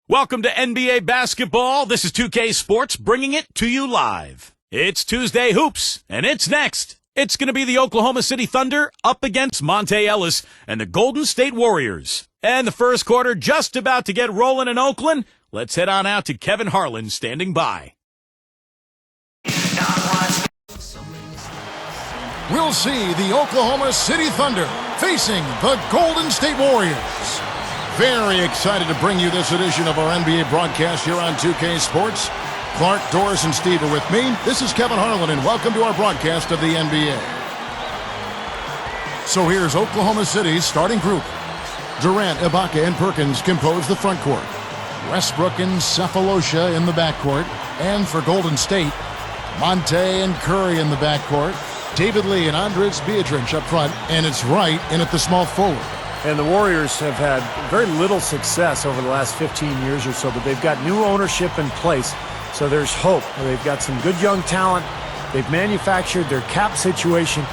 Welcome to NBA basketball. This is 2K Sports bringing it to you live. It's Tuesday Hoops, and it's next. It's going to be the Oklahoma City Thunder up against Monta Ellis and the Golden State Warriors. And the first quarter just about to get rolling in Oakland. Let's head on out to Kevin Harlan standing by. We'll see the Oklahoma City Thunder facing the Golden State Warriors. Very excited to bring you this edition of our NBA broadcast here on 2K Sports. Clark, Doris, and Steve are with me. This is Kevin Harlan, and welcome to our broadcast of the NBA. So here's Oklahoma City's starting group. Durant, Ibaka, and Perkins compose the front court. Westbrook and Sefolosha in the backcourt. And for Golden State, Monte and Curry in the backcourt. David Lee and Andres Beatrice up front, and it's Wright in at the small forward. And the Warriors have had very little success over the last 15 years or so, but they've got new ownership in place, so there's hope. They've got some good young talent. They've manufactured their cap situation,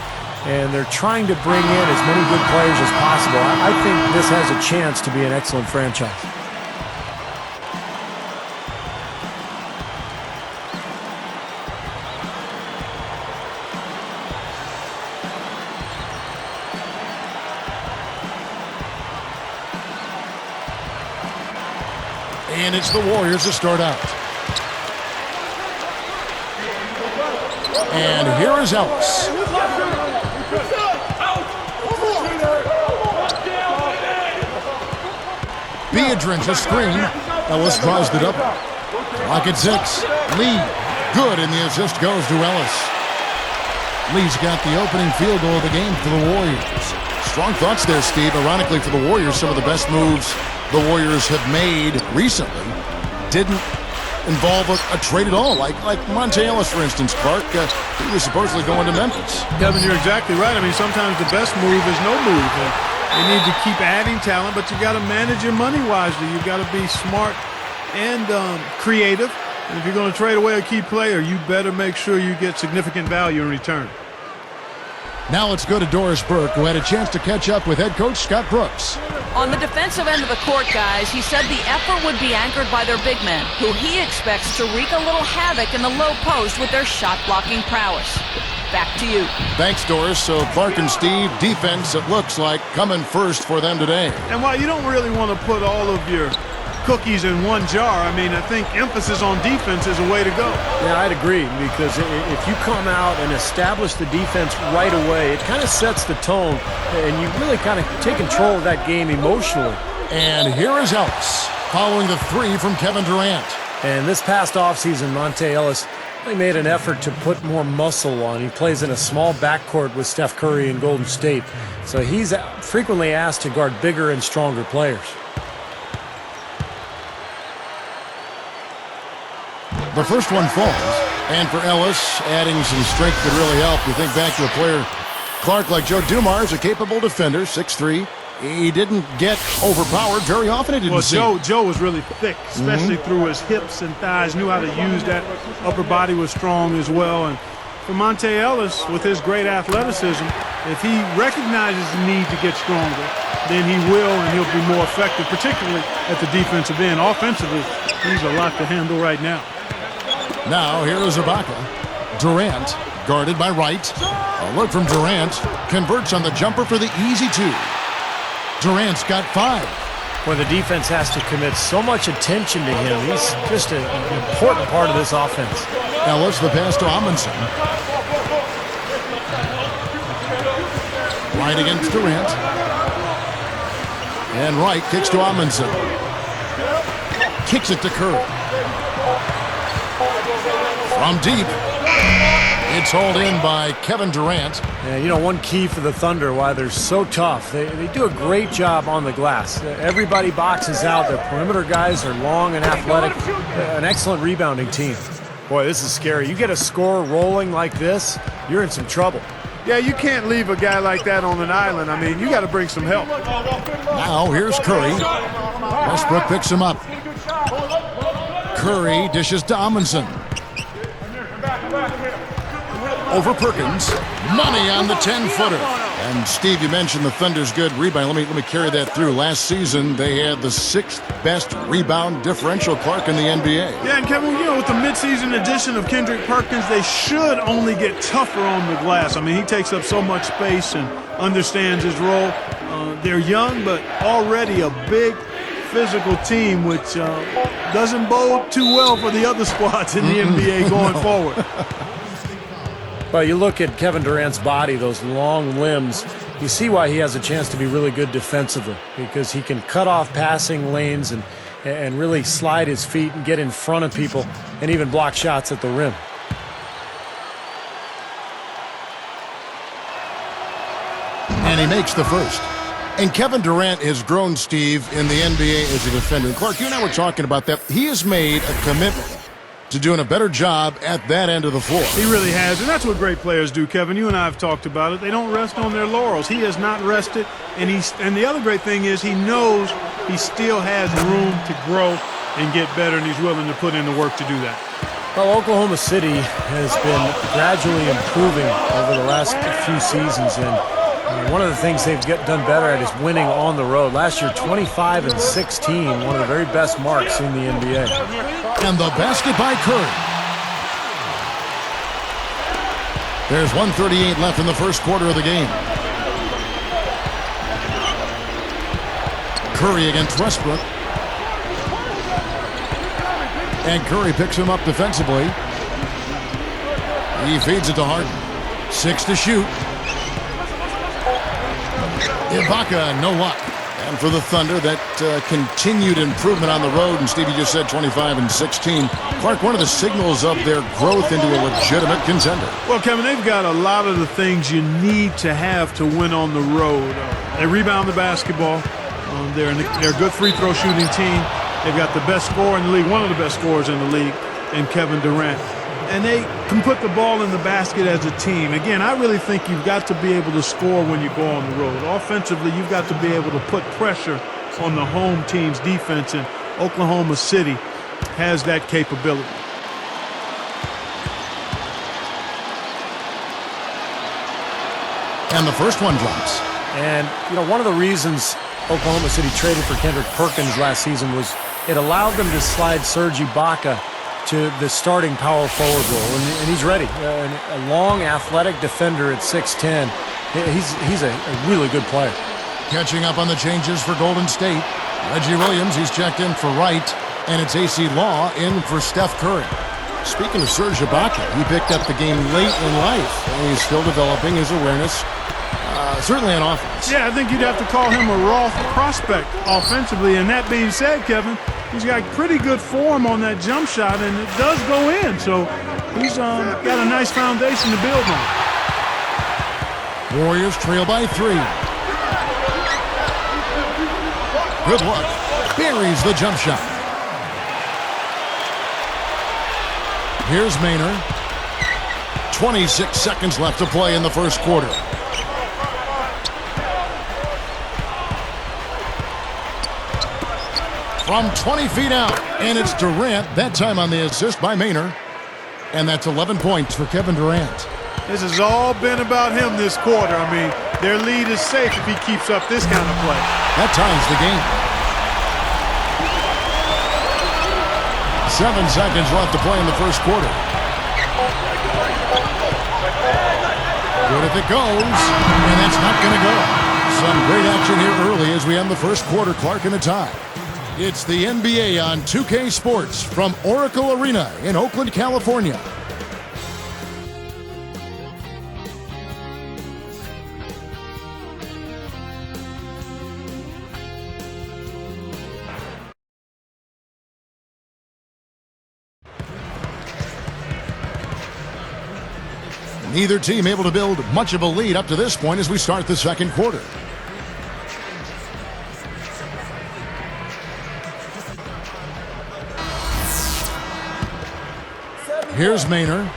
and they're trying to bring in as many good players as possible. I think this has a chance to be an excellent franchise. And it's the Warriors to start out. And here is Ellis. Beatrice a screen. Ellis draws it up. Clock at 6. Lee, good, and the assist goes to Ellis. Lee's got the opening field goal of the game for the Warriors. Strong thoughts there, Steve. Ironically, for the Warriors, some of the best moves the Warriors have made recently didn't involve a trade at all, like Monta Ellis, for instance. Clark, he was supposedly going to Memphis. Kevin, you're exactly right. I mean, sometimes the best move is no move. And you need to keep adding talent, but you got to manage your money wisely. You got to be smart and creative. And if you're going to trade away a key player, you better make sure you get significant value in return. Now let's go to Doris Burke, who had a chance to catch up with head coach Scott Brooks. On the defensive end of the court, guys, he said the effort would be anchored by their big men, who he expects to wreak a little havoc in the low post with their shot-blocking prowess. Back to you. Thanks, Doris. So Clark and Steve, defense, it looks like, coming first for them today. And while you don't really want to put all of your cookies in one jar, I mean, I think emphasis on defense is a way to go. Yeah, I'd agree, because if you come out and establish the defense right away, it kind of sets the tone, and you really kind of take control of that game emotionally. And here is Ellis, following the three from Kevin Durant. And this past offseason, Monta Ellis really made an effort to put more muscle on. He plays in a small backcourt with Steph Curry and Golden State, so he's frequently asked to guard bigger and stronger players. The first one falls, and for Ellis, adding some strength could really help. You think back to a player, Clark, like Joe Dumars, a capable defender, 6'3". He didn't get overpowered very often. It didn't seem. Well, Joe was really thick, especially through his hips and thighs, knew how to use that. Upper body was strong as well. And for Monta Ellis, with his great athleticism, if he recognizes the need to get stronger, then he will, and he'll be more effective, particularly at the defensive end. Offensively, he's a lot to handle right now. Now, here is Ibaka. Durant, guarded by Wright. A look from Durant, converts on the jumper for the easy two. Durant's got 5. When the defense has to commit so much attention to him, he's just an important part of this offense. Ellis, the pass to Amundsen. Wright against Durant. And Wright kicks to Amundsen. Kicks it to Curry. From deep, it's hauled in by Kevin Durant. And, you know, one key for the Thunder, why they're so tough, they do a great job on the glass. Everybody boxes out. Their perimeter guys are long and athletic. An excellent rebounding team. Boy, this is scary. You get a score rolling like this, you're in some trouble. Yeah, you can't leave a guy like that on an island. I mean, you got to bring some help. Now, here's Curry. Westbrook picks him up. Curry dishes to Amundsen. Over Perkins. Money on the 10-footer. And Steve, you mentioned the Thunder's good rebound. Let me carry that through. Last season, they had the 6th best rebound differential, Clark, in the NBA. Yeah, and Kevin, with the midseason addition of Kendrick Perkins, they should only get tougher on the glass. I mean, he takes up so much space and understands his role. They're young, but already a big physical team, which doesn't bode too well for the other squads in the NBA going forward. Well, you look at Kevin Durant's body, those long limbs, you see why he has a chance to be really good defensively, because he can cut off passing lanes and really slide his feet and get in front of people and even block shots at the rim. And he makes the first. And Kevin Durant has grown, Steve, in the NBA as a defender. And Clark, you and I were talking about that. He has made a commitment to doing a better job at that end of the floor. He really has, and that's what great players do, Kevin. You and I have talked about it. They don't rest on their laurels. He has not rested, and the other great thing is he knows he still has room to grow and get better, and he's willing to put in the work to do that. Well, Oklahoma City has been gradually improving over the last few seasons, and one of the things they've done better at is winning on the road. Last year, 25-16, one of the very best marks in the NBA. And the basket by Curry. There's 1:38 left in the first quarter of the game. Curry against Westbrook. And Curry picks him up defensively. He feeds it to Harden. 6 to shoot. Ibaka, no luck. And for the Thunder, that continued improvement on the road, and Stevie just said 25-16. Clark, one of the signals of their growth into a legitimate contender. Well, Kevin, they've got a lot of the things you need to have to win on the road. They rebound the basketball. They're a good free throw shooting team. They've got the best scorer in the league, one of the best scorers in the league, in Kevin Durant. And they can put the ball in the basket as a team. Again, I really think you've got to be able to score when you go on the road. Offensively, you've got to be able to put pressure on the home team's defense, and Oklahoma City has that capability. And the first one drops. And, one of the reasons Oklahoma City traded for Kendrick Perkins last season was it allowed them to slide Serge Ibaka to the starting power forward role, and he's ready. A long, athletic defender at 6'10". He's a really good player. Catching up on the changes for Golden State. Reggie Williams, he's checked in for Wright, and it's AC Law in for Steph Curry. Speaking of Serge Ibaka, he picked up the game late in life, and he's still developing his awareness, certainly on offense. Yeah, I think you'd have to call him a raw prospect offensively, and that being said, Kevin, he's got pretty good form on that jump shot, and it does go in. So he's got a nice foundation to build on. Warriors trail by 3. Good luck. Buries the jump shot. Here's Maynard. 26 seconds left to play in the first quarter. From 20 feet out, and it's Durant, that time on the assist by Maynard. And that's 11 points for Kevin Durant. This has all been about him this quarter. I mean, their lead is safe if he keeps up this kind of play. That ties the game. 7 seconds left to play in the first quarter. Good if it goes, and that's not going to go. Some great action here early as we end the first quarter. Clark in the tie. It's the NBA on 2K Sports from Oracle Arena in Oakland, California. Neither team able to build much of a lead up to this point as we start the second quarter. Here's Maynard.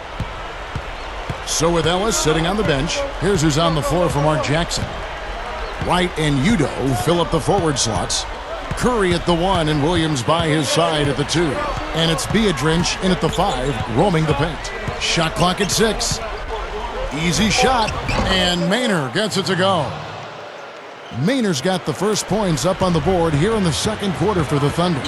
So with Ellis sitting on the bench, here's who's on the floor for Mark Jackson. Wright and Udo fill up the forward slots. Curry at the 1 and Williams by his side at the 2. And it's Biedrins in at the 5, roaming the paint. Shot clock at 6. Easy shot, and Maynard gets it to go. Maynard's got the first points up on the board here in the second quarter for the Thunder.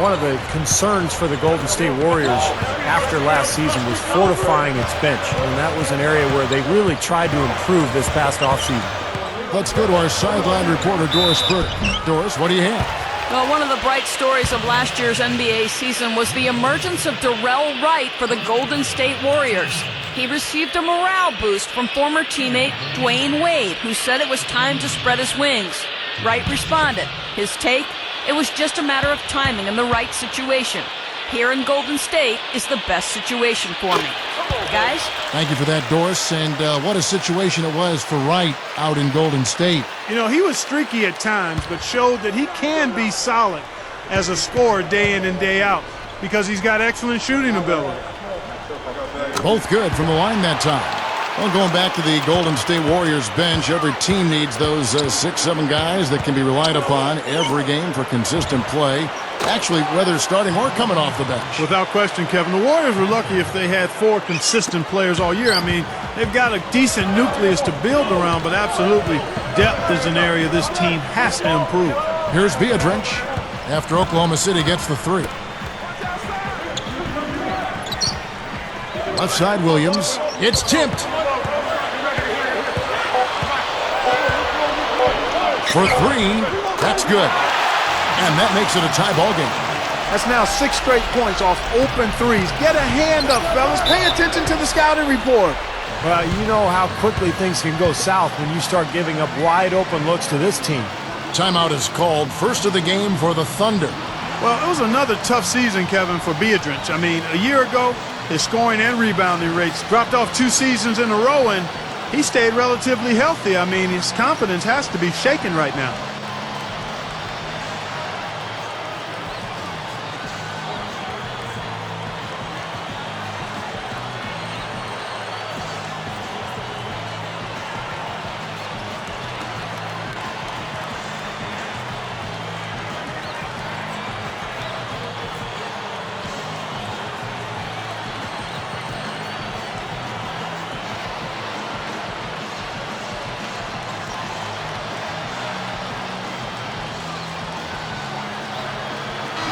One of the concerns for the Golden State Warriors after last season was fortifying its bench, and that was an area where they really tried to improve this past offseason. Let's go to our sideline reporter, Doris Burke. Doris, what do you have? Well, one of the bright stories of last year's NBA season was the emergence of Darrell Wright for the Golden State Warriors. He received a morale boost from former teammate Dwayne Wade, who said it was time to spread his wings. Wright responded. His take? It was just a matter of timing and the right situation. Here in Golden State is the best situation for me. Guys? Thank you for that, Doris. And what a situation it was for Wright out in Golden State. You know, he was streaky at times, but showed that he can be solid as a scorer day in and day out because he's got excellent shooting ability. Both good from the line that time. Well, going back to the Golden State Warriors bench, every team needs those 6-7 guys that can be relied upon every game for consistent play. Actually, whether starting or coming off the bench. Without question, Kevin. The Warriors were lucky if they had 4 consistent players all year. I mean, they've got a decent nucleus to build around, but absolutely depth is an area this team has to improve. Here's Biedrins after Oklahoma City gets the 3. Left side, Williams. It's tipped. For 3, that's good. And that makes it a tie ball game. That's now 6 straight points off open threes. Get a hand up, fellas. Pay attention to the scouting report. Well, you know how quickly things can go south when you start giving up wide open looks to this team. Timeout is called. First of the game for the Thunder. Well, it was another tough season, Kevin, for Biedrins. I mean, a year ago, his scoring and rebounding rates dropped off 2 seasons in a row, and he stayed relatively healthy. I mean, his confidence has to be shaken right now.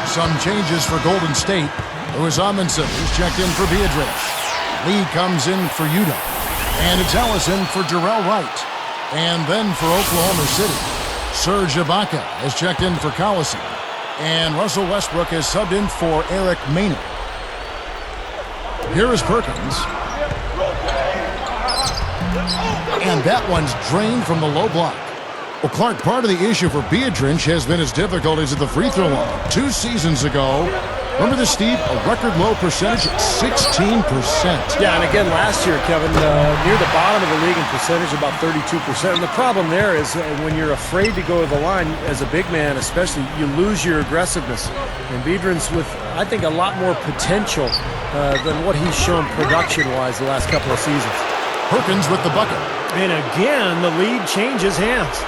Some changes for Golden State. Lewis Amundsen is checked in for Biedrins. Lee comes in for Utah. And it's Ellison for Darrell Wright. And then for Oklahoma City, Serge Ibaka is checked in for Collison. And Russell Westbrook is subbed in for Eric Maynard. Here is Perkins. And that one's drained from the low block. Well, Clark, part of the issue for Biedrins has been his difficulties at the free throw line. 2 seasons ago, remember this, Steve? A record low percentage at 16%. Yeah, and again, last year, Kevin, near the bottom of the league in percentage, about 32%. And the problem there is when you're afraid to go to the line as a big man, especially, you lose your aggressiveness. And Biedrins with, I think, a lot more potential than what he's shown production-wise the last couple of seasons. Perkins with the bucket. And again, the lead changes hands.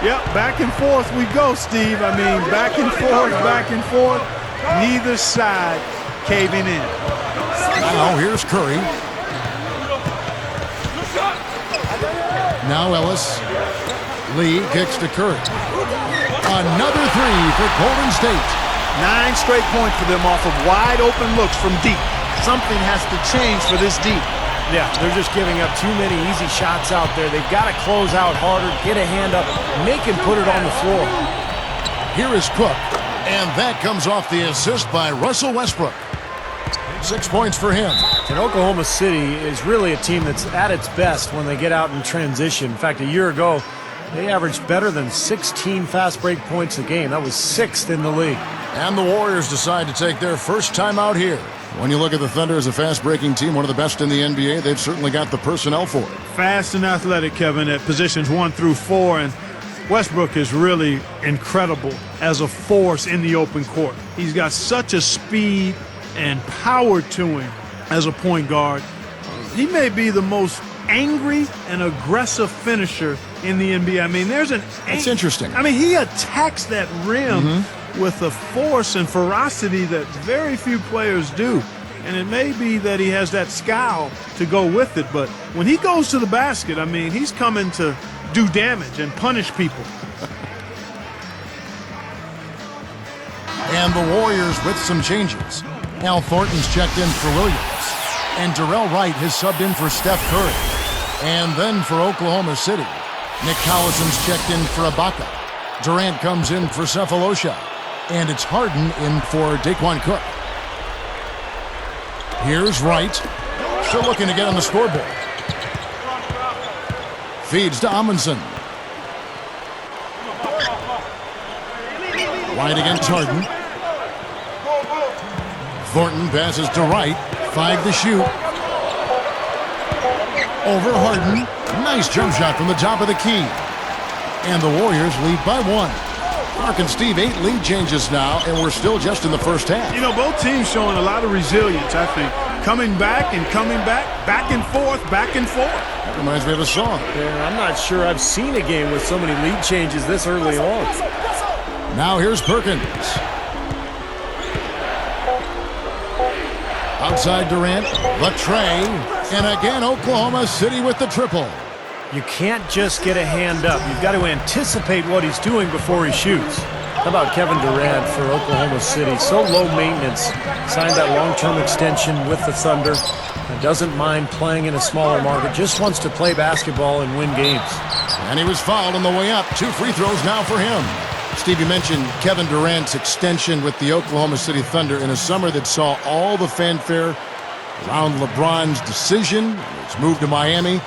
Yep, back and forth we go, Steve. I mean, back and forth. Neither side caving in. Now here's Curry. Now Ellis. Lee kicks to Curry. Another 3 for Golden State. 9 straight points for them off of wide open looks from deep. Something has to change for this deep. Yeah, they're just giving up too many easy shots out there. They've got to close out harder, get a hand up, make him put it on the floor. Here is Cook, and that comes off the assist by Russell Westbrook. 6 points for him. And Oklahoma City is really a team that's at its best when they get out in transition. In fact, a year ago, they averaged better than 16 fast break points a game. That was 6th in the league. And the Warriors decide to take their first time out here. When you look at the Thunder as a fast-breaking team, one of the best in the NBA, they've certainly got the personnel for it. Fast and athletic, Kevin, at positions 1 through 4. And Westbrook is really incredible as a force in the open court. He's got such a speed and power to him as a point guard. He may be the most angry and aggressive finisher in the NBA. I mean, That's interesting. I mean, he attacks that rim with a force and ferocity that very few players do. and it may be that he has that scowl to go with it, but when he goes to the basket, I mean, he's coming to do damage and punish people. And the Warriors with some changes. Al Thornton's checked in for Williams. And Darrell Wright has subbed in for Steph Curry. And then for Oklahoma City, Nick Collison's checked in for Ibaka. Durant comes in for Cephalosha. And it's Harden in for Daquan Cook. Here's Wright. Still looking to get on the scoreboard. Feeds to Amundsen. Wright against Harden. Thornton passes to Wright. 5 to shoot. Over Harden. Nice jump shot from the top of the key. And the Warriors lead by 1. Mark and Steve, 8 lead changes now, and we're still just in the first half. You know, both teams showing a lot of resilience, I think. Coming back and coming back, back and forth, back and forth. That reminds me of a song. Yeah, I'm not sure I've seen a game with so many lead changes this early on. Now here's Perkins. Outside Durant, Latre, and again Oklahoma City with the triple. You can't just get a hand up. You've got to anticipate what he's doing before he shoots. How about Kevin Durant for Oklahoma City? So low maintenance. Signed that long-term extension with the Thunder. And doesn't mind playing in a smaller market. Just wants to play basketball and win games. And he was fouled on the way up. 2 free throws now for him. Steve, you mentioned Kevin Durant's extension with the Oklahoma City Thunder in a summer that saw all the fanfare around LeBron's decision, his move to Miami.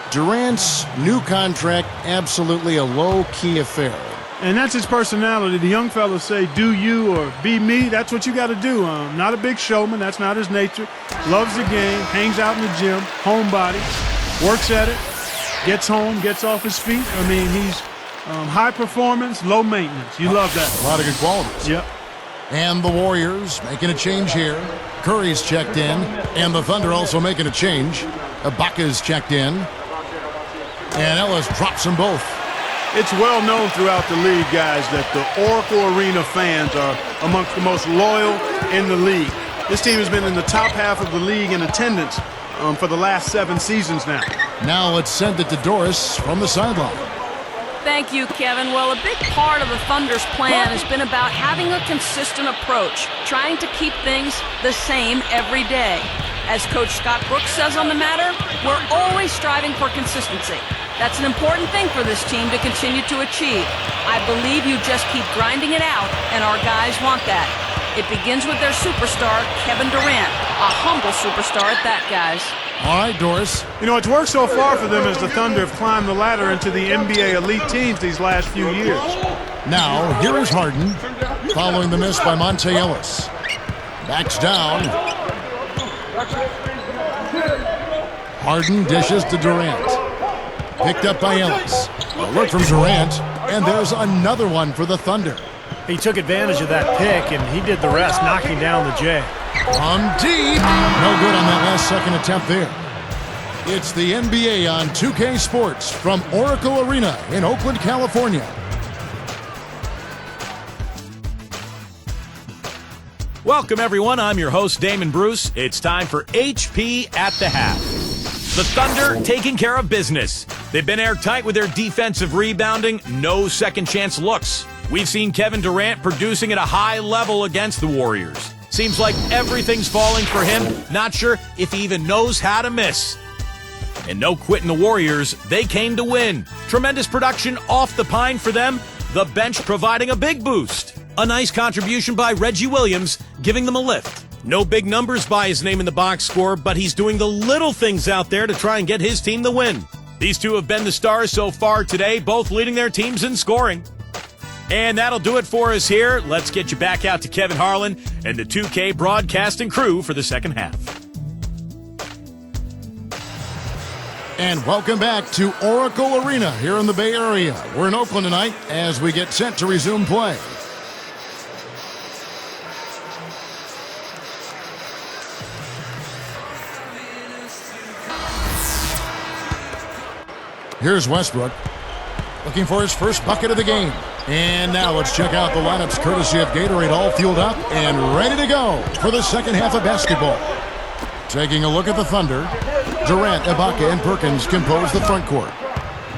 Durant's new contract, absolutely a low-key affair. And that's his personality. The young fellas say, do you or be me. That's what you got to do. Not a big showman. That's not his nature. Loves the game, hangs out in the gym, homebody, works at it, gets home, gets off his feet. I mean, he's high performance, low maintenance. You love that. A lot of good qualities. Yep. And the Warriors making a change here. Curry's checked in, and the Thunder also making a change. Ibaka's checked in. And Ellis drops them both. It's well known throughout the league, guys, that the Oracle Arena fans are amongst the most loyal in the league. This team has been in the top half of the league in attendance for the last 7 seasons now. Now let's send it to Doris from the sideline. Thank you, Kevin. Well, a big part of the Thunder's plan has been about having a consistent approach, trying to keep things the same every day. As Coach Scott Brooks says on the matter, we're always striving for consistency. That's an important thing for this team to continue to achieve. I believe you just keep grinding it out, and our guys want that. It begins with their superstar, Kevin Durant, a humble superstar at that, guys. All right, Doris. You know, it's worked so far for them as the Thunder have climbed the ladder into the NBA elite teams these last few years. Now, here is Harden, following the miss by Monte Ellis. Backs down. Harden dishes to Durant. Picked up by Ellis. A look from Durant, and there's another one for the Thunder. He took advantage of that pick, and he did the rest, knocking down the J. From deep. No good on that last second attempt there. It's the NBA on 2K Sports from Oracle Arena in Oakland, California. Welcome, everyone. I'm your host, Damon Bruce. It's time for HP at the half. The Thunder taking care of business. They've been airtight with their defensive rebounding, no second-chance looks. We've seen Kevin Durant producing at a high level against the Warriors. Seems like everything's falling for him. Not sure if he even knows how to miss. And no quitting the Warriors. They came to win. Tremendous production off the pine for them. The bench providing a big boost. A nice contribution by Reggie Williams, giving them a lift. No big numbers by his name in the box score, but he's doing the little things out there to try and get his team the win. These two have been the stars so far today, both leading their teams in scoring. And that'll do it for us here. Let's get you back out to Kevin Harlan and the 2K broadcasting crew for the second half. And welcome back to Oracle Arena here in the Bay Area. We're in Oakland tonight as we get set to resume play. Here's Westbrook, looking for his first bucket of the game. And now let's check out the lineups courtesy of Gatorade, all fueled up and ready to go for the second half of basketball. Taking a look at the Thunder, Durant, Ibaka, and Perkins compose the front court.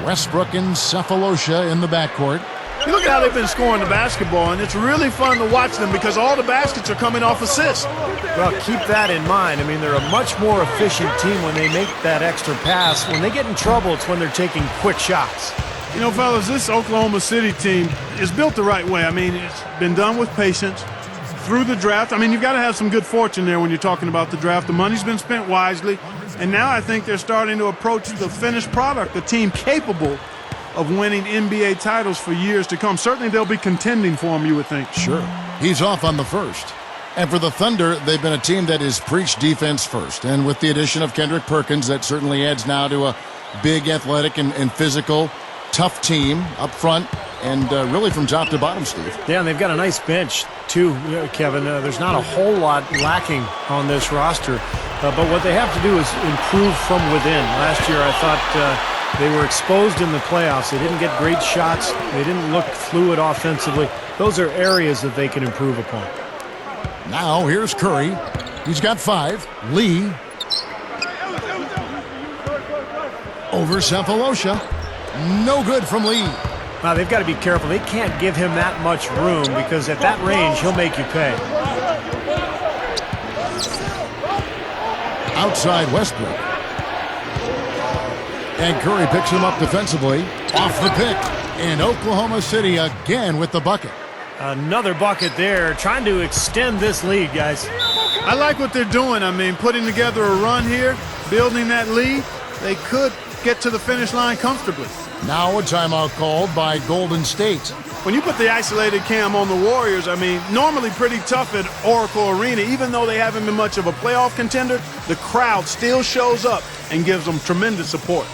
Westbrook and Cephalosha in the backcourt. You look at how they've been scoring the basketball, and it's really fun to watch them because all the baskets are coming off assists. Well, keep that in mind. I mean, they're a much more efficient team when they make that extra pass. When they get in trouble, it's when they're taking quick shots. You know, fellas, this Oklahoma City team is built the right way. I mean, it's been done with patience through the draft. I mean, you've got to have some good fortune there when you're talking about the draft. The money's been spent wisely, and now I think they're starting to approach the finished product, the team capable of winning NBA titles for years to come. Certainly they'll be contending for them, you would think. Sure. He's off on the first. And for the Thunder, they've been a team that has preached defense first. And with the addition of Kendrick Perkins, that certainly adds now to a big, athletic, and physical, tough team up front and really from top to bottom, Steve. Yeah, and they've got a nice bench, too, Kevin. There's not a whole lot lacking on this roster. But what they have to do is improve from within. Last year, I thought they were exposed in the playoffs. They didn't get great shots. They didn't look fluid offensively. Those are areas that they can improve upon. Now, here's Curry. He's got 5. Lee. Over Cephalosha. No good from Lee. Now, they've got to be careful. They can't give him that much room because at that range, he'll make you pay. Outside Westbrook. And Curry picks him up defensively. Off the pick. And Oklahoma City again with the bucket. Another bucket there, trying to extend this lead, guys. I like what they're doing. I mean, putting together a run here, building that lead. They could get to the finish line comfortably. Now a timeout called by Golden State. When you put the isolated cam on the Warriors, I mean, normally pretty tough at Oracle Arena. Even though they haven't been much of a playoff contender, the crowd still shows up and gives them tremendous support.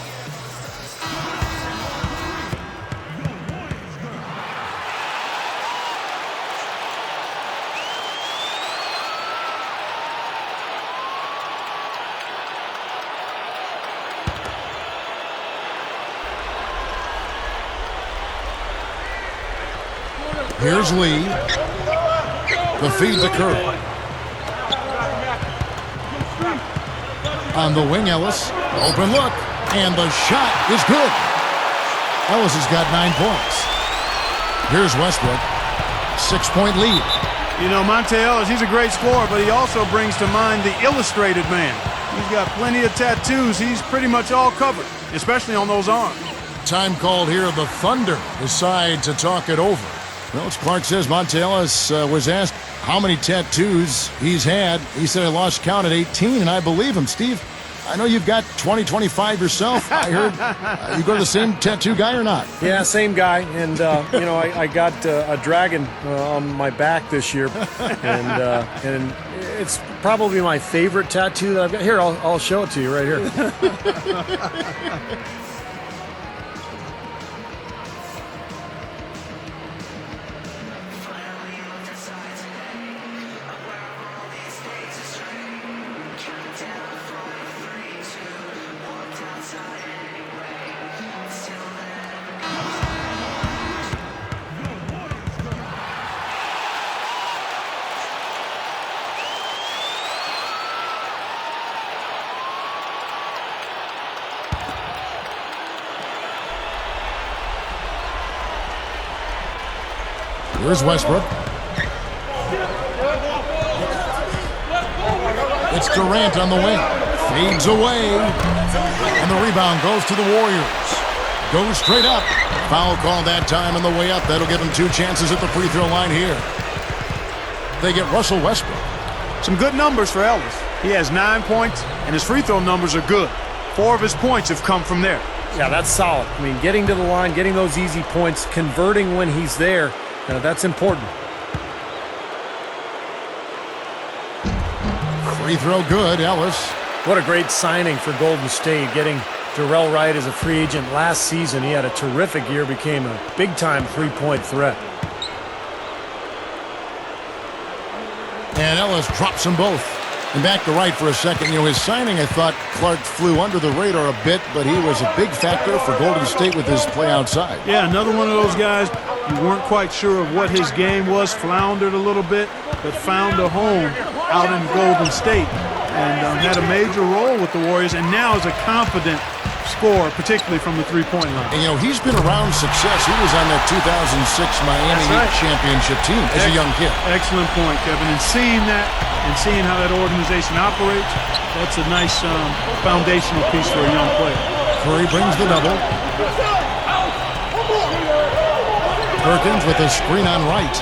Here's Lee. The feed to Curry. On the wing, Ellis. Open look. And the shot is good. Ellis has got 9 points. Here's Westbrook. 6-point lead. You know, Monte Ellis, he's a great scorer, but he also brings to mind the illustrated man. He's got plenty of tattoos. He's pretty much all covered, especially on those arms. Time called here. The Thunder decide to talk it over. Well, as Clark says, Monte Ellis was asked how many tattoos he's had. He said, I lost count at 18, and I believe him. Steve, I know you've got 20, 25 yourself. I heard you go to the same tattoo guy or not? Yeah, same guy. And, you know, I got a dragon on my back this year. And it's probably my favorite tattoo that I've got. Here, I'll show it to you right here. Here's Westbrook. It's Durant on the wing. Fades away. And the rebound goes to the Warriors. Goes straight up. Foul call that time on the way up. That'll give him 2 chances at the free throw line here. They get Russell Westbrook. Some good numbers for Ellis. He has 9 points, and his free throw numbers are good. 4 of his points have come from there. Yeah, that's solid. I mean, getting to the line, getting those easy points, converting when he's there, that's important. Free throw good, Ellis. What a great signing for Golden State, getting Darrell Wright as a free agent last season. He had a terrific year, became a big-time three-point threat. And Ellis drops them both. And back to Wright for a second. You know, his signing, I thought Clark flew under the radar a bit, but he was a big factor for Golden State with his play outside. Yeah, another one of those guys, you weren't quite sure of what his game was, floundered a little bit, but found a home out in Golden State. and had a major role with the Warriors, and now is a confident scorer, particularly from the three-point line. And, he's been around success. He was on that 2006 Miami Heat championship team as a young kid. Excellent point, Kevin. And seeing that and seeing how that organization operates, that's a nice foundational piece for a young player. Curry brings the double. Perkins with a screen on right.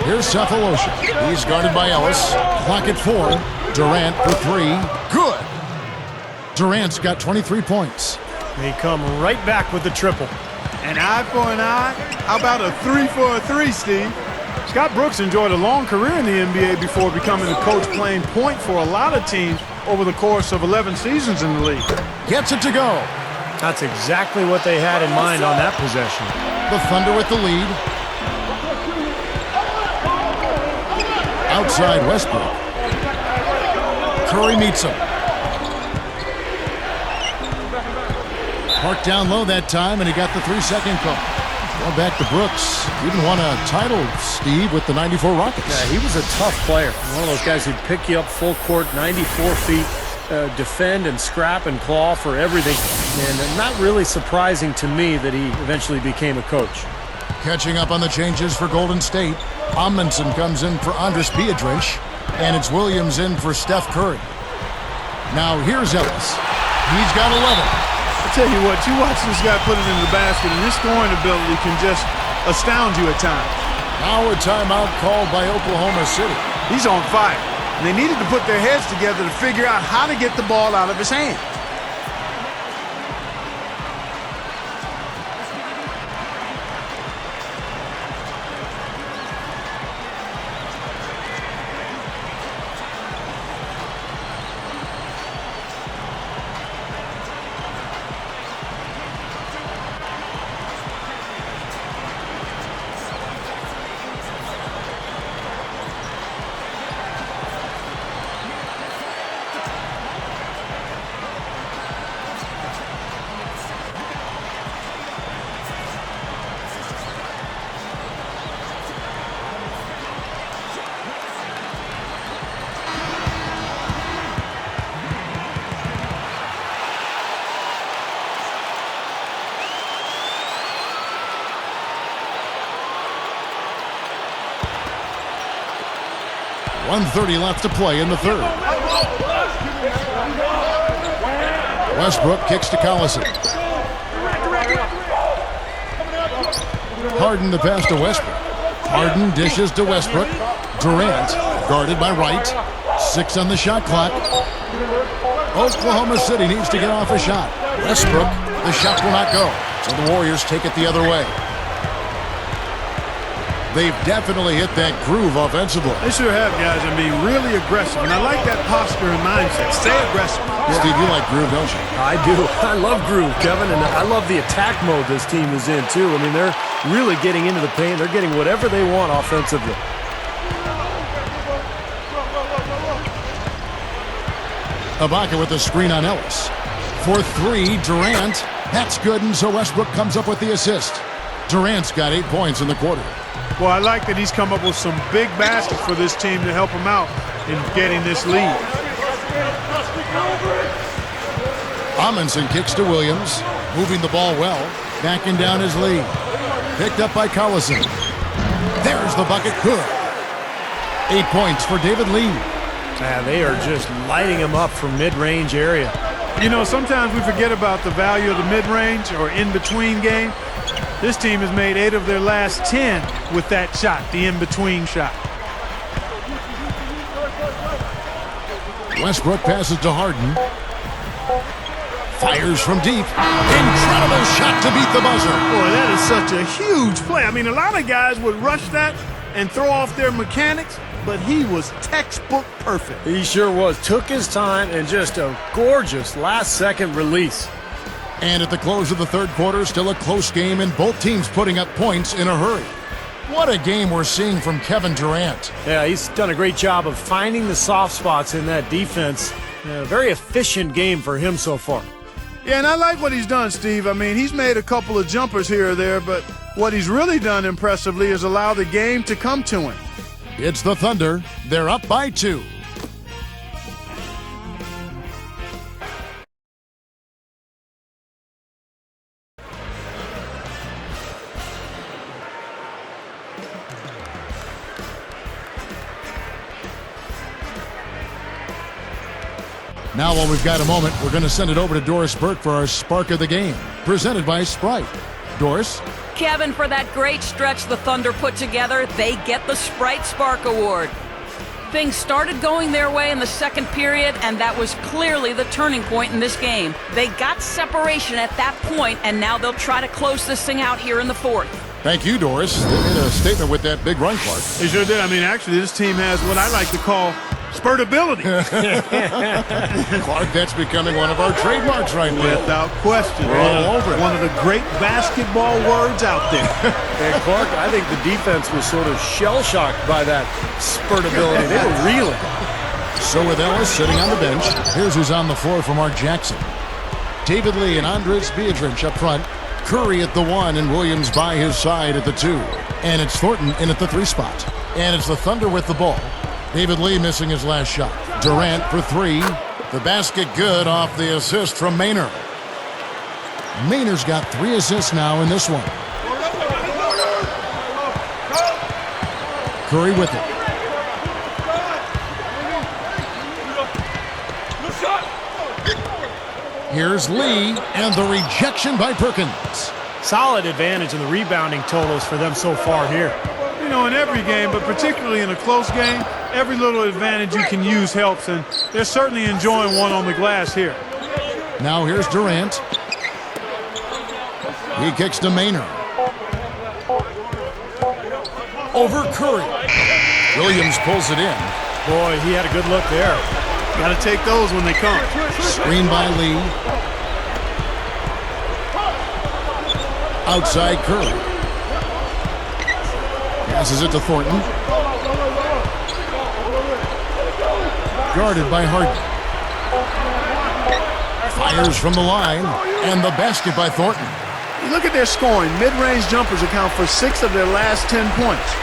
Here's Cephalosha. He's guarded by Ellis. Clock at 4. Durant for 3. Good. Durant's got 23 points. They come right back with the triple. An eye for an eye? How about a 3 for a 3, Steve? Scott Brooks enjoyed a long career in the NBA before becoming a coach playing point for a lot of teams over the course of 11 seasons in the league. Gets it to go. That's exactly what they had in mind on that possession. The Thunder with the lead. Outside Westbrook. Curry meets him. Parked down low that time, and he got the 3-second call. Going back to Brooks. Even won a title, Steve, with the 94 Rockets. Yeah, he was a tough player. One of those guys who'd pick you up full court, 94 feet, defend and scrap and claw for everything. And not really surprising to me that he eventually became a coach. Catching up on the changes for Golden State. Amundsen comes in for Andres Pietrich, and it's Williams in for Steph Curry. Now here's Ellis. He's got 11. I tell you what, you watch this guy put it in the basket, and his scoring ability can just astound you at times. Now a timeout called by Oklahoma City. He's on fire. And they needed to put their heads together to figure out how to get the ball out of his hand. .130 left to play in the third. Westbrook kicks to Collison. Harden the pass to Westbrook. Harden dishes to Westbrook. Durant guarded by Wright. 6 on the shot clock. Oklahoma City needs to get off a shot. Westbrook, the shot will not go. So the Warriors take it the other way. They've definitely hit that groove offensively. They sure have, guys, and being really aggressive. And I like that posture and mindset. Stay aggressive. Steve, you like groove, don't you? I do. I love groove, Kevin, and I love the attack mode this team is in, too. I mean, they're really getting into the paint. They're getting whatever they want offensively. Ibaka with the screen on Ellis. For 3, Durant. That's good, and so Westbrook comes up with the assist. Durant's got 8 points in the quarter. Well, I like that he's come up with some big baskets for this team to help him out in getting this lead. Amundsen kicks to Williams, moving the ball well, backing down his lead. Picked up by Collison. There's the bucket, good. 8 points for David Lee. They are just lighting him up from mid-range area. You know, sometimes we forget about the value of the mid-range or in-between game. This team has made 8 of their last 10 with that shot, the in-between shot. Westbrook passes to Harden. Fires from deep. Incredible shot to beat the buzzer. Boy, that is such a huge play. I mean, a lot of guys would rush that and throw off their mechanics, but he was textbook perfect. He sure was. Took his time and just a gorgeous last-second release. And at the close of the third quarter, still a close game, and both teams putting up points in a hurry. What a game we're seeing from Kevin Durant. Yeah, he's done a great job of finding the soft spots in that defense. Very efficient game for him so far. Yeah, and I like what he's done, Steve. I mean, he's made a couple of jumpers here or there, but what he's really done impressively is allow the game to come to him. It's the Thunder. They're up by 2. Now, while we've got a moment, we're going to send it over to Doris Burke for our Spark of the Game, presented by Sprite. Doris? Kevin, for that great stretch the Thunder put together, they get the Sprite Spark Award. Things started going their way in the second period, and that was clearly the turning point in this game. They got separation at that point, and now they'll try to close this thing out here in the fourth. Thank you, Doris. They made a statement with that big run, Clark. They sure did. I mean, actually, this team has what I like to call spurtability. Clark, that's becoming one of our trademarks right now. Without question. We're all over it. One of the great basketball words out there. And Clark, I think the defense was sort of shell-shocked by that spurtability. They were reeling. So with Ellis sitting on the bench, here's who's on the floor for Mark Jackson. David Lee and Andres Biedrins up front. Curry at the 1 and Williams by his side at the 2. And it's Thornton in at the 3 spot. And it's the Thunder with the ball. David Lee missing his last shot. Durant for 3. The basket good off the assist from Maynard. Maynard's got 3 assists now in this one. Curry with it. Here's Lee, and the rejection by Perkins. Solid advantage in the rebounding totals for them so far here. You know, in every game, but particularly in a close game, every little advantage you can use helps, and they're certainly enjoying one on the glass here. Now here's Durant. He kicks to Maynard. Over Curry. Williams pulls it in. Boy, he had a good look there. Got to take those when they come. Screen by Lee. Outside Curry. Passes it to Thornton. Guarded by Harden. Fires from the line. And the basket by Thornton. You look at their scoring. Mid-range jumpers account for 6 of their last 10 points.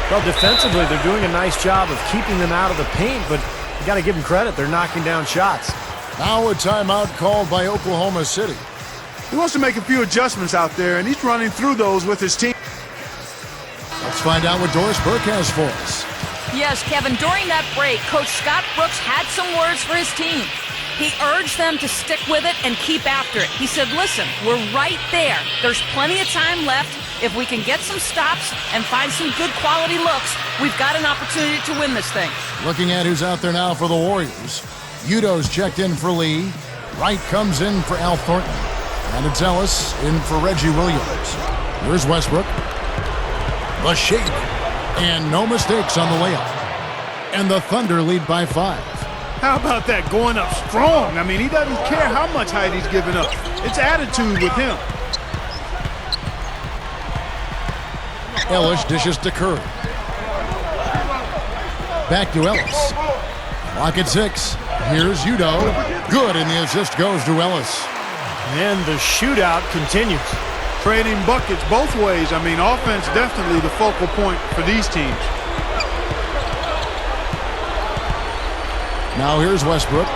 Well, defensively, they're doing a nice job of keeping them out of the paint, but you got to give them credit. They're knocking down shots. Now a timeout called by Oklahoma City. He wants to make a few adjustments out there, and he's running through those with his team. Let's find out what Doris Burke has for us. Yes, Kevin, during that break, Coach Scott Brooks had some words for his team. He urged them to stick with it and keep after it. He said, listen, we're right there. There's plenty of time left. If we can get some stops and find some good quality looks, we've got an opportunity to win this thing. Looking at who's out there now for the Warriors. Udo's checked in for Lee. Wright comes in for Al Thornton. And it's Ellis in for Reggie Williams. Here's Westbrook. The shake. And no mistakes on the layup. And the Thunder lead by 5. How about that going up strong? I mean, he doesn't care how much height he's giving up. It's attitude with him. Ellis dishes to Curry. Back to Ellis. Clock at 6. Here's Udo. Good, and the assist goes to Ellis. And the shootout continues. Trading buckets both ways. I mean, offense definitely the focal point for these teams. Now here's Westbrook.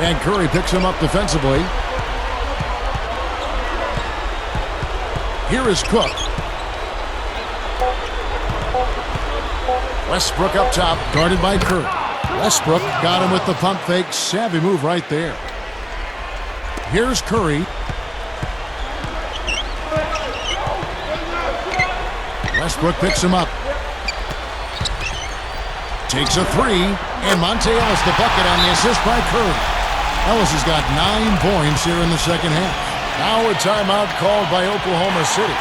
And Curry picks him up defensively. Here is Cook. Westbrook up top, guarded by Curry. Westbrook got him with the pump fake. Savvy move right there. Here's Curry. Westbrook picks him up. Takes a 3. And Monte Ellis the bucket on the assist by Curry. Ellis has got 9 points here in the second half. Now a timeout called by Oklahoma City.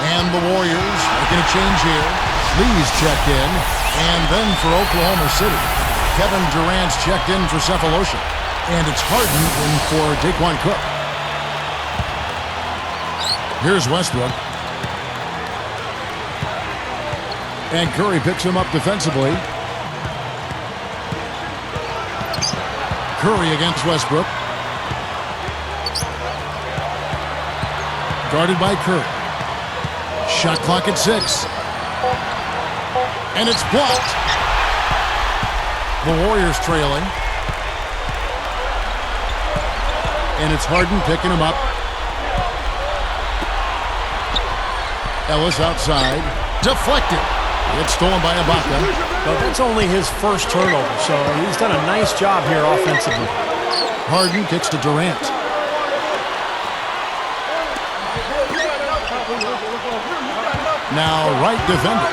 And the Warriors making a change here. Lee's checked in. And then for Oklahoma City, Kevin Durant's checked in for Cephalosha. And it's Harden in for Daquan Cook. Here's Westbrook. And Curry picks him up defensively. Curry against Westbrook. Guarded by Curry. Shot clock at 6. And it's blocked. The Warriors trailing. And it's Harden picking him up. Ellis outside. Deflected. It's stolen by Ibaka. But that's only his first turnover, so he's done a nice job here offensively. Harden kicks to Durant. Now right defender.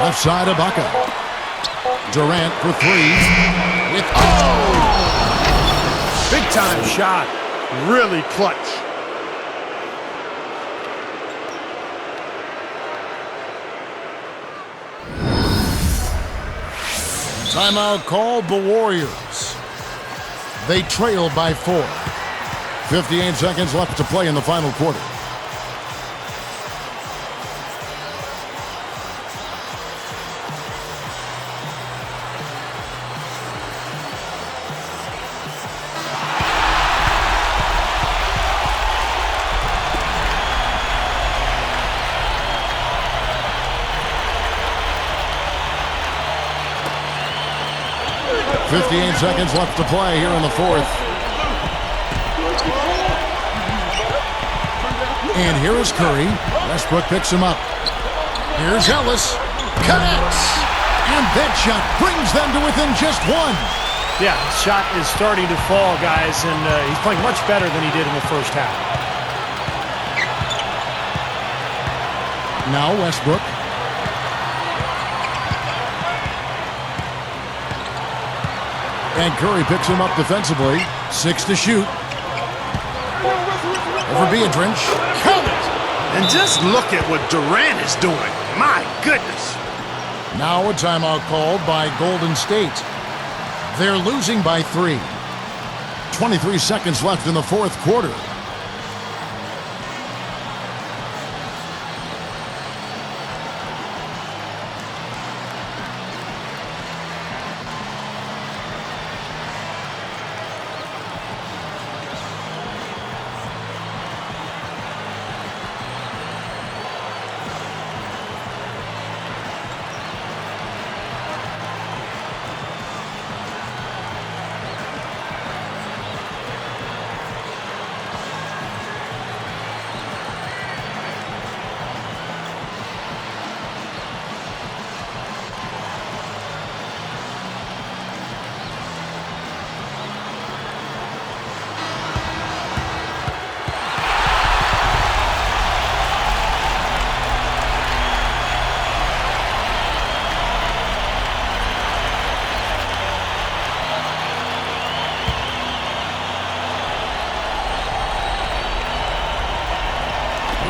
Left side Ibaka. Durant for 3. With Big time shot. Really clutch. timeout called the Warriors. They trail by 4. 58 seconds left to play in the final quarter. .58 seconds left to play here in the fourth. And here is Curry. Westbrook picks him up. Here's Ellis. Connects. And that shot brings them to within just 1. Yeah, shot is starting to fall, guys, and he's playing much better than he did in the first half. Now Westbrook. And Curry picks him up defensively. 6 to shoot. Over Beatrice. Count it! And just look at what Durant is doing. My goodness. Now a timeout called by Golden State. They're losing by 3. 23 seconds left in the fourth quarter.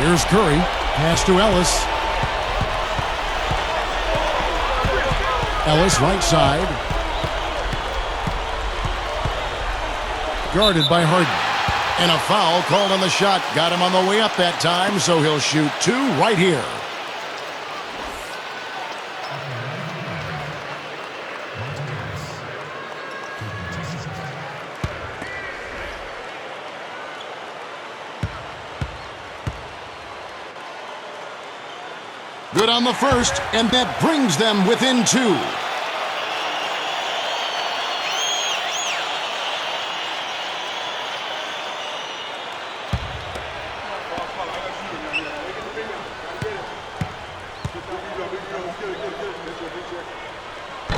Here's Curry. Pass to Ellis. Ellis right side. Guarded by Harden. And a foul called on the shot. Got him on the way up that time, so he'll shoot 2 right here. Good on the first, and that brings them within 2.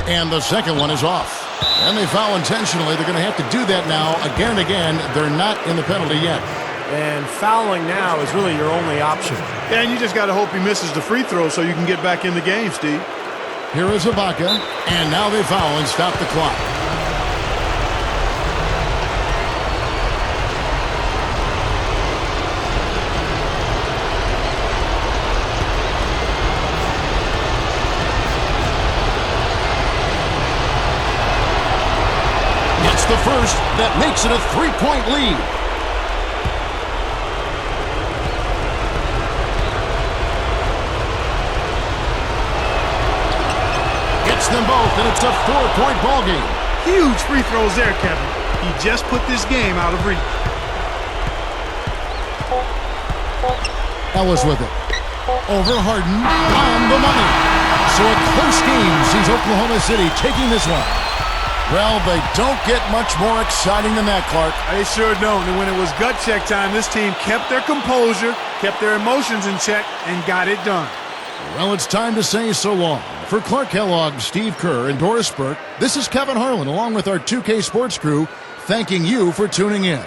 And the second one is off. And they foul intentionally. They're going to have to do that now again and again. They're not in the penalty yet. And fouling now is really your only option. Yeah, and you just got to hope he misses the free throw so you can get back in the game, Steve. Here is Ibaka, and now they foul and stop the clock. It's the first that makes it a 3-point lead. hits them both, and it's a 4-point ball game. Huge free throws there, Kevin. He just put this game out of reach. Ellis with it. Over Harden. On the money. So a close game sees Oklahoma City taking this one. Well, they don't get much more exciting than that, Clark. They sure don't. And when it was gut check time, this team kept their composure, kept their emotions in check, and got it done. Well, it's time to say so long. For Clark Kellogg, Steve Kerr, and Doris Burke, this is Kevin Harlan along with our 2K Sports crew thanking you for tuning in.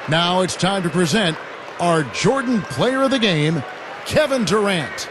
Now it's time to present our Jordan Player of the Game, Kevin Durant.